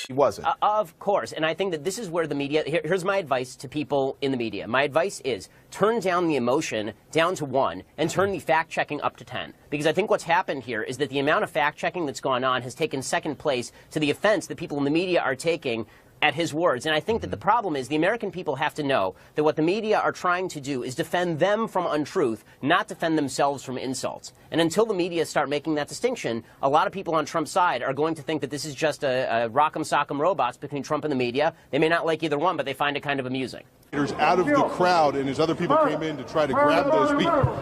He wasn't. Of course. And I think that this is where the media, here's my advice to people in the media. My advice is turn down the emotion down to 1 and turn the fact-checking up to 10. Because I think what's happened here is that the amount of fact-checking that's gone on has taken second place to the offense that people in the media are taking at his words. And I think that the problem is the American people have to know that what the media are trying to do is defend them from untruth, not defend themselves from insults. And until the media start making that distinction, a lot of people on Trump's side are going to think that this is just a rock'em sock'em robots between Trump and the media. They may not like either one, but they find it kind of amusing. Out of the crowd, and as other people came in to try to grab those people.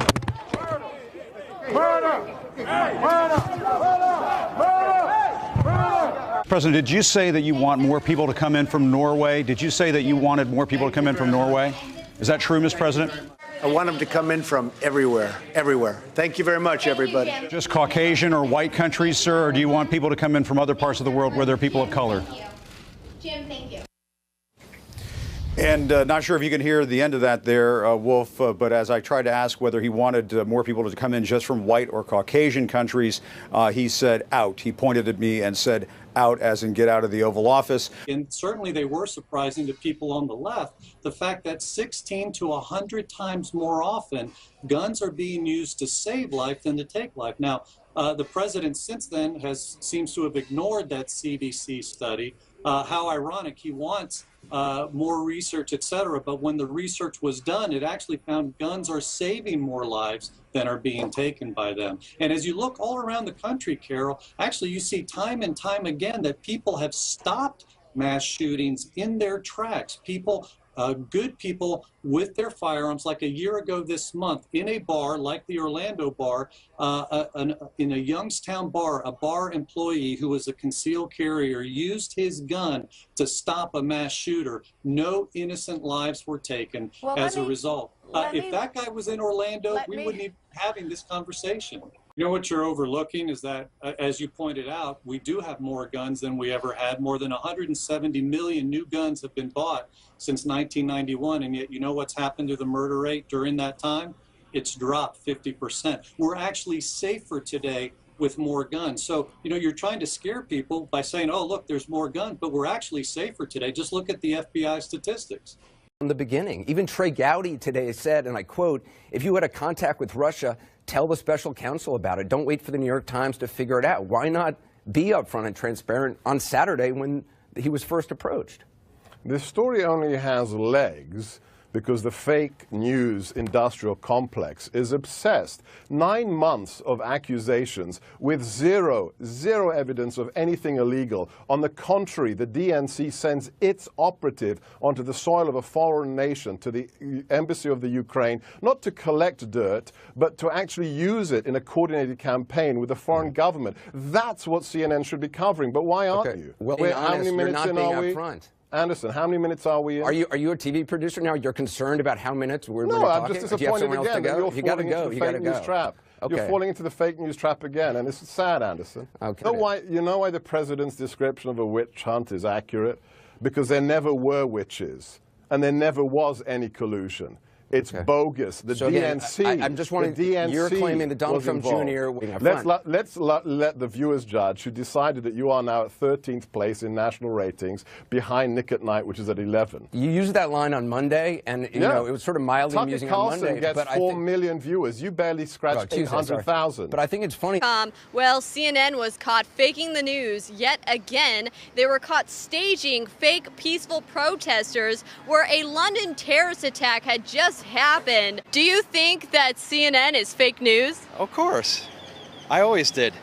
President, did you say that you want more people to come in from Norway? Did you say that you wanted more people to come in from Norway? Is that true, Mr. President? I want them to come in from everywhere, everywhere. Thank you very much, everybody. Just Caucasian or white countries, sir, or do you want people to come in from other parts of the world where there are people of color? Jim, thank you. And not sure if you can hear the end of that there, Wolf, but as I tried to ask whether he wanted more people to come in just from white or Caucasian countries, he said out. He pointed at me and said out, as in get out of the Oval Office. And certainly they were surprising to people on the left. The fact that 16 to 100 times more often, guns are being used to save life than to take life. Now, the president since then seems to have ignored that CDC study. How ironic. He wants more research, et cetera. But when the research was done, it actually found guns are saving more lives than are being taken by them. And as you look all around the country, Carol, actually you see time and time again that people have stopped mass shootings in their tracks. People, good people with their firearms, like a year ago this month, in a bar like the Orlando bar, in a Youngstown bar, a bar employee who was a concealed carrier used his gun to stop a mass shooter. No innocent lives were taken as a result. If that guy was in Orlando, we wouldn't even be having this conversation. You know what you're overlooking is that, as you pointed out, we do have more guns than we ever had. More than 170 million new guns have been bought since 1991, and yet you know what's happened to the murder rate during that time? It's dropped 50%. We're actually safer today with more guns. So, you know, you're trying to scare people by saying, oh, look, there's more guns, but we're actually safer today. Just look at the FBI statistics. From the beginning, even Trey Gowdy today said, and I quote, if you had a contact with Russia, tell the special counsel about it. Don't wait for the New York Times to figure it out. Why not be upfront and transparent on Saturday when he was first approached? This story only has legs because the fake news industrial complex is obsessed. 9 months of accusations with zero evidence of anything illegal. On the contrary, the DNC sends its operative onto the soil of a foreign nation, to the embassy of the Ukraine, not to collect dirt, but to actually use it in a coordinated campaign with the foreign government. That's what CNN should be covering. But why aren't you? Well, how many minutes in are we? Upfront. Anderson, how many minutes are we in? Are you a TV producer now? You're concerned about how minutes we're talking? No, I'm just disappointed again that you're falling into the fake news trap. Okay. You're falling into the fake news trap again, and it's sad, Anderson. Okay. You know why the president's description of a witch hunt is accurate? Because there never were witches, and there never was any collusion. It's bogus. The DNC. Again, I'm just wondering, you're claiming that Donald Trump Jr. Let's let the viewers judge, who decided that you are now at 13th place in national ratings, behind Nick at Night, which is at 11. You used that line on Monday, and you know it was sort of mildly amusing on Monday. Tucker Carlson gets 4 million viewers. You barely scratched 800,000. But I think it's funny. Well, CNN was caught faking the news yet again. They were caught staging fake peaceful protesters where a London terrorist attack had just happened. Do you think that CNN is fake news? Of course. I always did.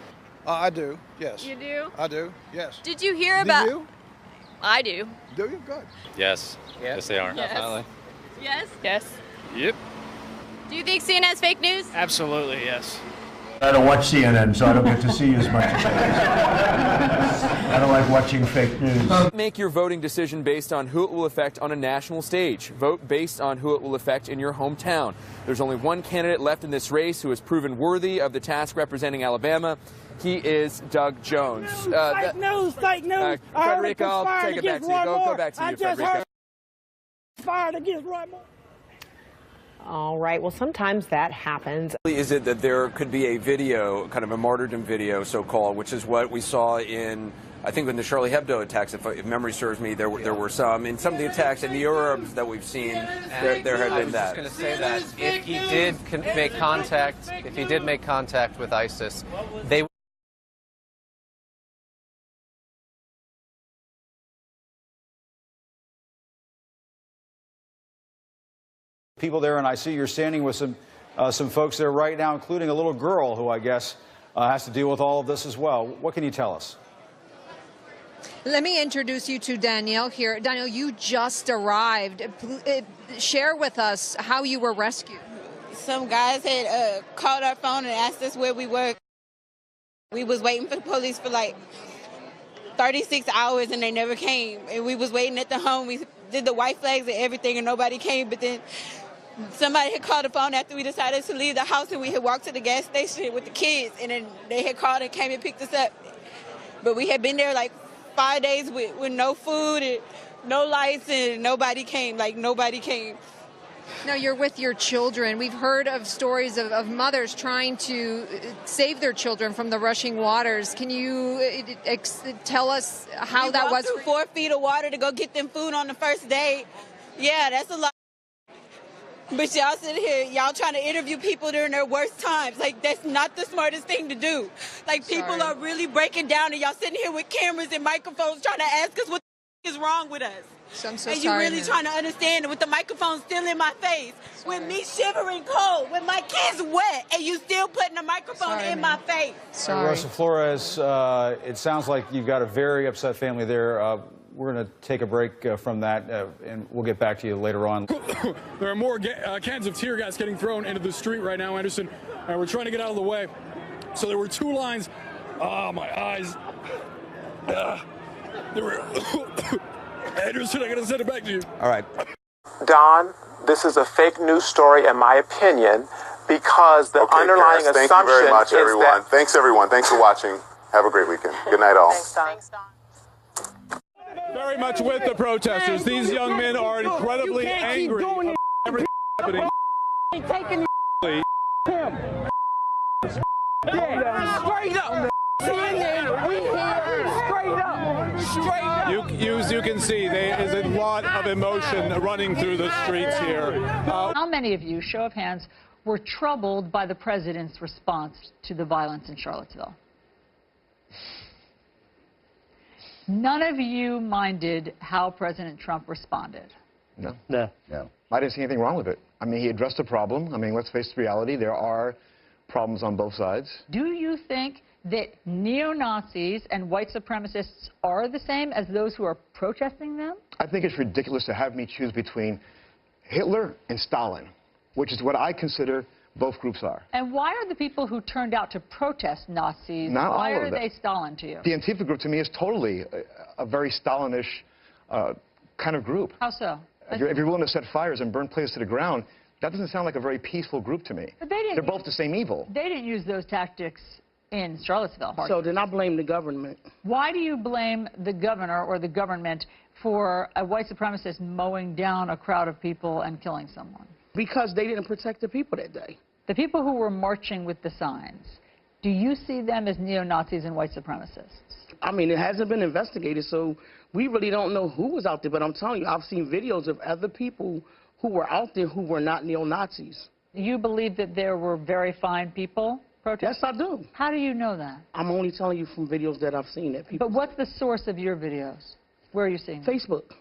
I do, yes. You do? I do, yes. Did you hear about... Do you? I do. Do you? Good. Yes. Yes, they are. Yes. Definitely. Yes? Yes. Yep. Do you think CNN is fake news? Absolutely, yes. I don't watch CNN, so I don't get to see as much as I don't like watching fake news. Make your voting decision based on who it will affect on a national stage. Vote based on who it will affect in your hometown. There's only one candidate left in this race who has proven worthy of the task representing Alabama. He is Doug Jones. Fake news, fake news. Frederica, I'll take it back to you. Go back to you, Frederica. Fired against Roy Moore. All right. Well, sometimes that happens. Is it that there could be a video, kind of a martyrdom video, so-called, which is what we saw in I think in the Charlie Hebdo attacks, if memory serves me, there were some. In some of the attacks in the Arabs that we've seen, there had been that. I was just going to say that if he did make contact with ISIS, they people there, and I see you're standing with some folks there right now, including a little girl who I guess has to deal with all of this as well. What can you tell us? Let me introduce you to Danielle here. Danielle, you just arrived. Share with us how you were rescued. Some guys had called our phone and asked us where we were. We was waiting for the police for like 36 hours and they never came. And we was waiting at the home. We did the white flags and everything and nobody came. But then somebody had called the phone after we decided to leave the house, and we had walked to the gas station with the kids, and then they had called and came and picked us up. But we had been there like 5 days with no food and no lights, and nobody came. Now you're with your children. We've heard of stories of mothers trying to save their children from the rushing waters. Can you tell us how that was? We walked through 4 feet of water to go get them food on the first day. Yeah, that's a lot. But y'all sit here, y'all trying to interview people during their worst times. Like, that's not the smartest thing to do. Like, people are really breaking down, and y'all sitting here with cameras and microphones trying to ask us what the is wrong with us. I'm so and sorry, you really trying to understand it with the microphone still in my face, with me shivering cold, with my kids wet, and you still putting the microphone in my face. Sorry. Rosa Flores, it sounds like you've got a very upset family there. We're going to take a break from that, and we'll get back to you later on. There are more cans of tear gas getting thrown into the street right now, Anderson. We're trying to get out of the way. So there were 2 lines. Ah, my eyes. There were. Anderson, I got to send it back to you. All right. Don, this is a fake news story, in my opinion, because the underlying assumption thank you very much, is everyone. that... Thanks, everyone. Thanks for watching. Have a great weekend. Good night, all. Thanks, Don. Very much with the protesters. These young men are incredibly angry about everything happening. Taking him. Straight up. As you can see, there is a lot of emotion running through the streets here. How many of you, show of hands, were troubled by the president's response to the violence in Charlottesville? None of you minded how President Trump responded. No. I didn't see anything wrong with it. I mean, he addressed the problem. I mean, let's face the reality. There are problems on both sides. Do you think that neo-Nazis and white supremacists are the same as those who are protesting them? I think it's ridiculous to have me choose between Hitler and Stalin, which is what I consider both groups are. And why are the people who turned out to protest Nazis, Not all why of are them. they Stalin to you? The Antifa group, to me, is totally a very Stalinish kind of group. How so? If you're willing to set fires and burn places to the ground, that doesn't sound like a very peaceful group to me. But they're both the same evil. They didn't use those tactics in Charlottesville. So then I blame the government. Why do you blame the governor or the government for a white supremacist mowing down a crowd of people and killing someone? Because they didn't protect the people that day. The people who were marching with the signs, do you see them as neo-Nazis and white supremacists? I mean, it hasn't been investigated, so we really don't know who was out there. But I'm telling you, I've seen videos of other people who were out there who were not neo-Nazis. You believe that there were very fine people protesting? Yes, I do. How do you know that? I'm only telling you from videos that I've seen that people. But what's the source of your videos? Where are you seeing them? Facebook.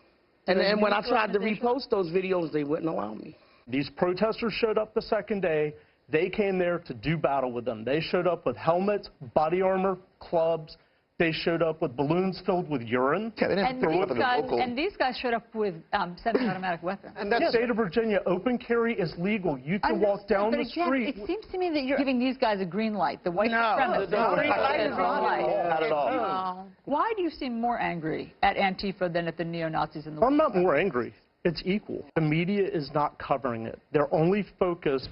And when I tried to repost those videos, they wouldn't allow me. These protesters showed up the second day. They came there to do battle with them. They showed up with helmets, body armor, clubs. They showed up with balloons filled with urine. And these guys showed up with semi-automatic weapons. And that state of Virginia, open carry is legal. You can walk down the street. It seems to me that you're giving these guys a green light. The white supremacists. The green light is not at all. Why do you seem more angry at Antifa than at the neo-Nazis in the I'm not more angry. It's equal. The media is not covering it. They're only focused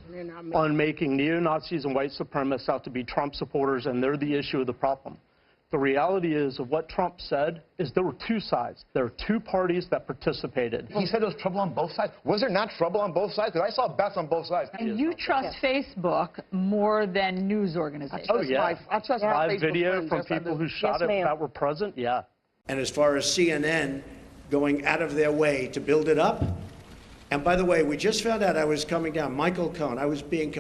on making neo-Nazis and white supremacists out to be Trump supporters, and they're the issue of the problem. The reality is of what Trump said is there were two sides. There were two parties that participated. He said there was trouble on both sides. Was there not trouble on both sides? Because I saw bets on both sides. And you trust Facebook more than news organizations. Oh, yeah. I trust my Live Facebook video friends, from yes, I people do. who shot Yes, it ma'am. that were present, yeah. And as far as CNN going out of their way to build it up, and by the way, we just found out I was coming down. Michael Cohen,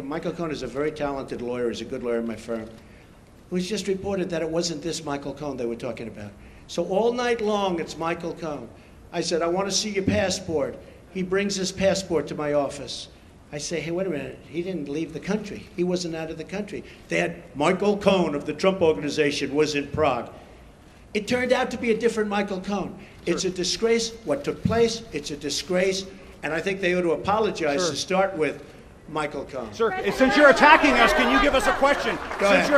Michael Cohen is a very talented lawyer. He's a good lawyer in my firm. It was just reported that it wasn't this Michael Cohen they were talking about. So all night long, it's Michael Cohen. I said, I want to see your passport. He brings his passport to my office. I say, hey, wait a minute. He didn't leave the country. He wasn't out of the country. They had Michael Cohen of the Trump Organization was in Prague. It turned out to be a different Michael Cohen. It's a disgrace what took place. It's a disgrace. And I think they ought to apologize to start with Michael Cohen. Sir, since you're attacking us, can you give us a question? Go ahead.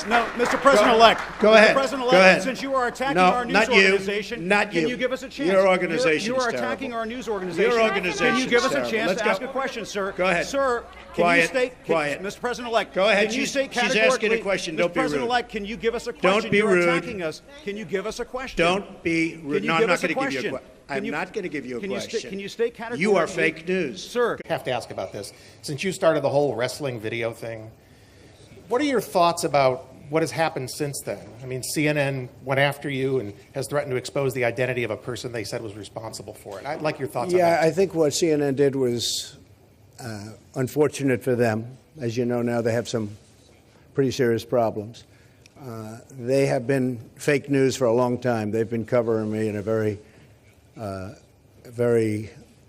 No, Mr. President-elect. Go ahead. Mr. President-elect, Go ahead. since you are attacking No, our news not you. organization, Not can you. you give us a chance? Your organization You are is attacking terrible. our news organization. Your organization Can you give us a is chance terrible. to Let's ask go. a question, sir? Go ahead. Sir, can Quiet. you state... Quiet. Mr. President-elect, Go ahead. can you state She's categorically... asking a question. Don't Mr. be rude. President-elect, can you give us a question? Don't be You're rude. attacking us. Can you give us a question? Don't be rude. Can you No, I'm give not us a going to give you a question? question. I'm not going to give you a question. Can you state categorically... You are fake news. Sir. I have to ask about this. Since you started the whole wrestling video thing, what are your thoughts about what has happened since then? I mean, CNN went after you and has threatened to expose the identity of a person they said was responsible for it. I'd like your thoughts on that. Yeah, I think what CNN did was unfortunate for them. As you know now, they have some pretty serious problems. They have been fake news for a long time. They've been covering me in a very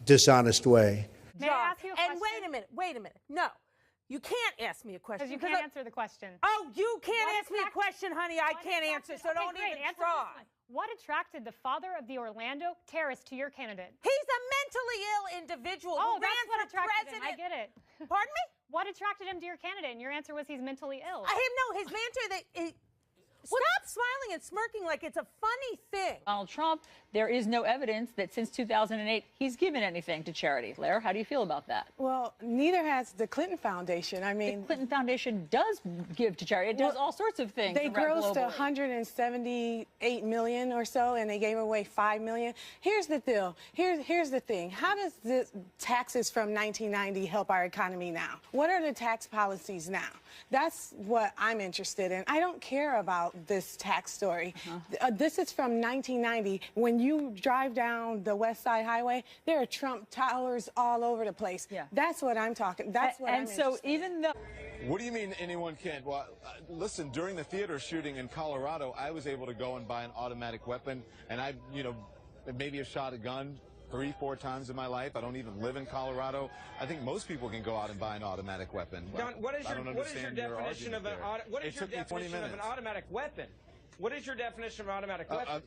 dishonest way. May I ask you a question? And wait a minute. No, you can't ask me a question. Because you can't answer the question. Oh, you can't ask me a question, honey. I can't answer, so don't even try. What attracted the father of the Orlando terrorist to your candidate? He's a mentally ill individual who ran that's what for attracted president. him. I get it. Pardon me? What attracted him to your candidate? And your answer was he's mentally ill. His mentor, stop smiling and smirking like it's a funny thing. Donald Trump, there is no evidence that since 2008 he's given anything to charity. Lair, how do you feel about that? Well, neither has the Clinton Foundation. I mean, the Clinton Foundation does give to charity. It does all sorts of things. They grossed 178 million or so, and they gave away 5 million. Here's the deal. Here's the thing. How does the taxes from 1990 help our economy now? What are the tax policies now? That's what I'm interested in. I don't care about this tax story. This is from 1990. When you drive down the West Side Highway, there are Trump towers all over the place. Yeah. That's what I'm talking. That's what I'm interested in. Even though... What do you mean anyone can't? Well, listen, during the theater shooting in Colorado, I was able to go and buy an automatic weapon, and I, maybe have shot a gun 3-4 times in my life. I don't even live in Colorado. I think most people can go out and buy an automatic weapon. Don, what is your definition of an automatic weapon? What is your definition of an automatic weapon?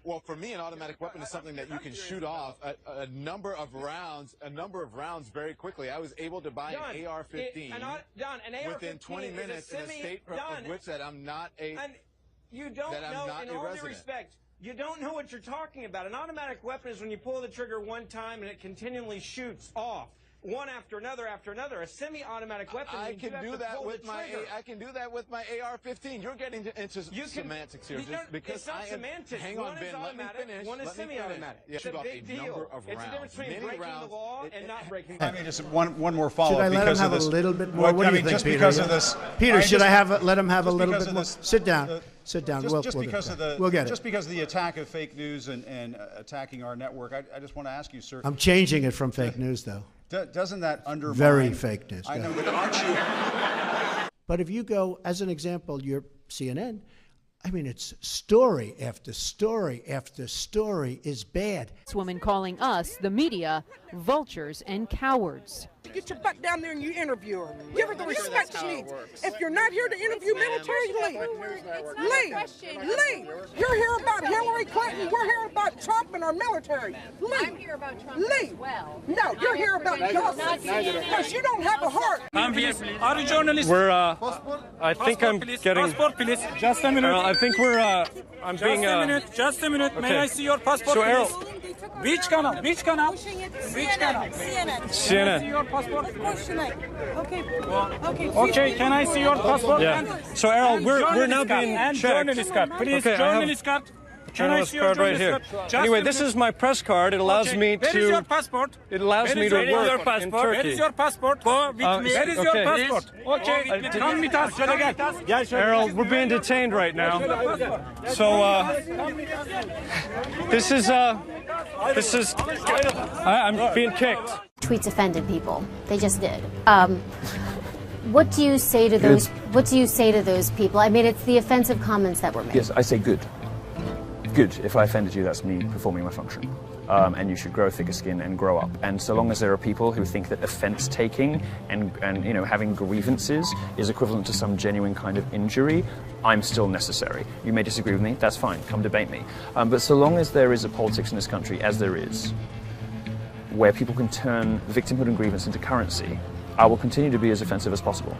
Well, for me, an automatic weapon is something that you can shoot off a number of rounds very quickly. I was able to buy an AR-15 within 20 minutes in a state of which that I'm not a you don't know, in all due respect, you don't know what you're talking about. An automatic weapon is when you pull the trigger one time and it continually shoots off. One after another after another. A semi-automatic weapon. I can do that with my AR-15. You're getting into semantics here, just because it's not semantics. Hang on, one Ben. is Let me finish. One is semi-automatic. Yeah, it's a big deal. It's a difference between breaking the law and not breaking the law. I mean, just one more follow-up. Should I let him have a little bit more? What do you think, just Peter? because of this, Peter, should I let him have a little bit more? Sit down. Sit down. We'll because of the attack of fake news and attacking our network, I just want to ask you, sir. I'm changing it from fake news, though. Doesn't that undermine? Very fake news. I know, but aren't you? But if you go, as an example, your CNN, I mean, it's story after story after story is bad. This woman calling us, the media, vultures and cowards. Get your butt down there and you interview her. Give her the respect she needs. If you're not here to interview military, leave. Leave. You're here about Hillary Clinton. We're here about Trump and our military. Leave. I'm here about Trump as well. No, you're here about justice. Because you don't have a heart. I'm here. Are you journalists? We're, I think I'm getting... Passport, please. Just a minute. I think we're, I'm being... Just a minute. May I see your passport, please? Which channel? Which channel? Which channel? CNN. Your passport? Okay, can I see your passport? Yeah. So Errol, we're now being checked. Journalist card. Please, okay, journalist card. Can I see your card right here. Anyway, this is my press card. It allows me to. Where is your passport? It allows me to work in Turkey. Where is your passport? Go with me. Where is your passport? Okay, come with us. Errol, we're being detained right now. So this is I'm being kicked. Tweets offended people. They just did. What do you say to those? What do you say to those people? I mean, it's the offensive comments that were made. Yes, I say good. Good. If I offended you, that's me performing my function. And you should grow thicker skin and grow up. And so long as there are people who think that offense taking and you know, having grievances is equivalent to some genuine kind of injury, I'm still necessary. You may disagree with me, that's fine, come debate me. But so long as there is a politics in this country, as there is, where people can turn victimhood and grievance into currency, I will continue to be as offensive as possible.